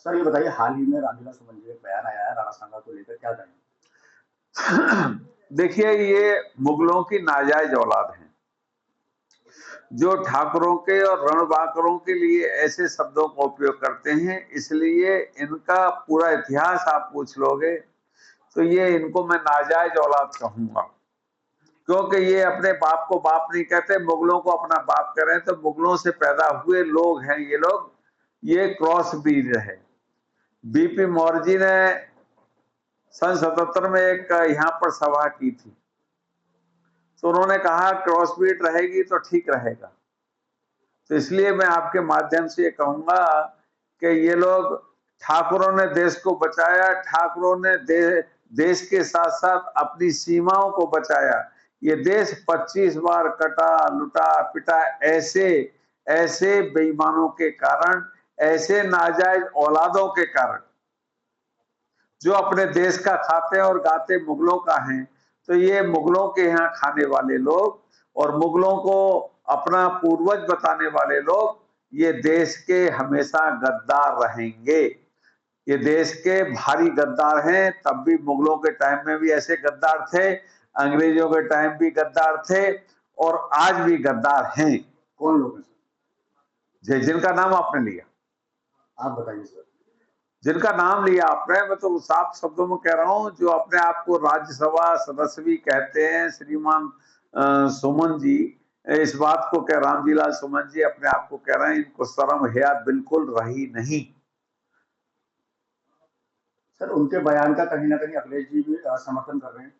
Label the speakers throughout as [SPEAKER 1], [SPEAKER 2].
[SPEAKER 1] Sir ये बताइए, हाल ही में रामलीला सुमन जी का एक बयान आया है राणा सांगा को लेकर, क्या कहेंगे?
[SPEAKER 2] देखिए, ये मुगलों की नाजायज औलाद है जो ठाकुरों के और रणबांकुरों के लिए ऐसे शब्दों का उपयोग करते हैं। इसलिए इनका पूरा इतिहास आप पूछ लोगे तो ये इनको मैं नाजायज औलाद कहूंगा, क्योंकि ये अपने बाप को बाप नहीं कहते, मुगलों को अपना बाप कह रहे हैं। तो मुगलों से पैदा हुए लोग हैं ये लोग, ये क्रॉस ब्रीड है। बीपी मौर्य ने सन 77 में एक यहाँ पर सभा की थी, तो उन्होंने कहा क्रॉस ब्रीड रहेगी तो ठीक रहेगा। तो इसलिए मैं आपके माध्यम से ये कहूंगा कि ये लोग, ठाकुरों ने देश को बचाया, ठाकुरों ने देश के साथ साथ अपनी सीमाओं को बचाया। ये देश 25 बार कटा, लुटा, पिटा, ऐसे ऐसे बेईमानों के कारण, ऐसे नाजायज औलादों के कारण जो अपने देश का खाते और गाते मुगलों का हैं। तो ये मुगलों के यहाँ खाने वाले लोग और मुगलों को अपना पूर्वज बताने वाले लोग, ये देश के हमेशा गद्दार रहेंगे। ये देश के भारी गद्दार हैं। तब भी मुगलों के टाइम में भी ऐसे गद्दार थे, अंग्रेजों के टाइम भी गद्दार थे और आज भी गद्दार हैं।
[SPEAKER 1] कौन लोग हैं सर?
[SPEAKER 2] जिनका नाम आपने लिया,
[SPEAKER 1] आप बताइए सर।
[SPEAKER 2] जिनका नाम लिया आपने, मैं तो साफ शब्दों में कह रहा हूं, जो अपने आप को राज्यसभा सदस्य भी कहते हैं, श्रीमान सुमन जी, इस बात को कह, रामजीलाल सुमन जी अपने आप को कह रहे हैं, इनको शर्म हया बिल्कुल रही नहीं।
[SPEAKER 1] सर उनके बयान का कहीं ना कहीं अखिलेश जी भी समर्थन कर रहे हैं।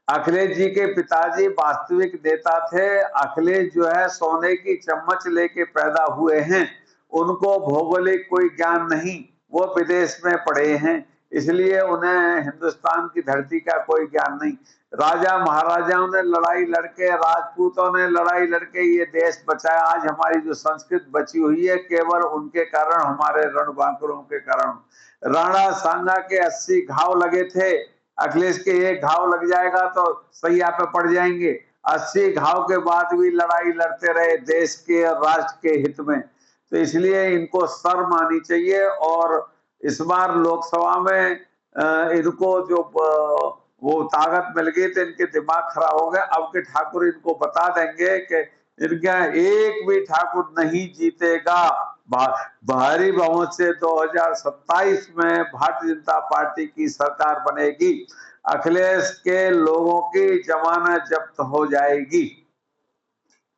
[SPEAKER 2] अखिलेश जी के पिताजी वास्तविक नेता थे। अखिलेश जो है सोने की चम्मच लेके पैदा हुए हैं, उनको भौगोलिक कोई ज्ञान नहीं, वो विदेश में पढ़े हैं, इसलिए उन्हें हिंदुस्तान की धरती का कोई ज्ञान नहीं। राजा महाराजाओं ने लड़ाई लड़के, राजपूतों ने लड़ाई लड़के ये देश बचाया। आज हमारी जो संस्कृति बची हुई है केवल उनके कारण, हमारे रणबांकुरों के कारण। राणा सांगा के 80 घाव लगे थे, अखिलेश के एक घाव लग जाएगा तो सैया पे पड़ जाएंगे। 80 घाव के बाद भी लड़ाई लड़ते रहे देश के और राष्ट्र के हित में। तो इसलिए इनको शर्म आनी चाहिए। और इस बार लोकसभा में इनको जो वो ताकत मिल गई तो इनके दिमाग खराब हो गए। अब के ठाकुर इनको बता देंगे कि इनका एक भी ठाकुर नहीं जीतेगा। भारी बहुमत से 2027 में भारतीय जनता पार्टी की सरकार बनेगी। अखिलेश के लोगों की जमानत जब्त हो जाएगी।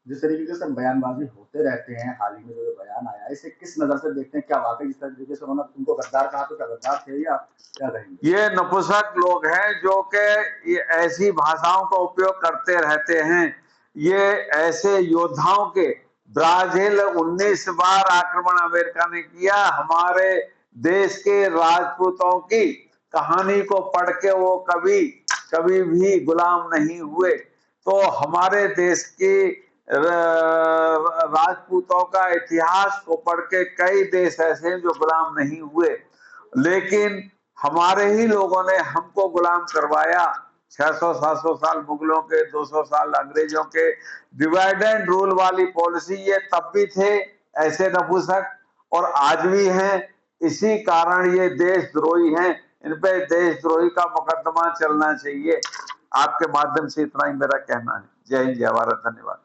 [SPEAKER 1] जिस तरीके से बयानबाजी होते रहते हैं, हाल ही में जो बयान आया है, इसे किस नजर से देखते हैं? क्या वाकई जिस तरीके से उन्होंने उनको गद्दार कहा तो क्या गद्दार थे या क्या कहेंगे?
[SPEAKER 2] ये नपुंसक लोग हैं जो कि ये ऐसी भाषाओं का उपयोग करते रहते हैं। ये ऐसे योद्धाओं के, ब्राजील 19 बार आक्रमण अमेरिका ने किया, हमारे देश के राजपूतों की कहानी को पढ़ के वो कभी कभी भी गुलाम नहीं हुए। तो हमारे देश की राजपूतों का इतिहास को पढ़ के कई देश ऐसे हैं जो गुलाम नहीं हुए, लेकिन हमारे ही लोगों ने हमको गुलाम करवाया। 600-700 साल मुगलों के, 200 साल अंग्रेजों के। डिवाइड एंड रूल वाली पॉलिसी ये तब भी थे ऐसे नपुंसक, और आज भी हैं। इसी कारण ये देशद्रोही हैं, इन पे देशद्रोही का मुकदमा चलना चाहिए। आपके माध्यम से इतना ही मेरा कहना है। जय हिंद, जय भारत, धन्यवाद।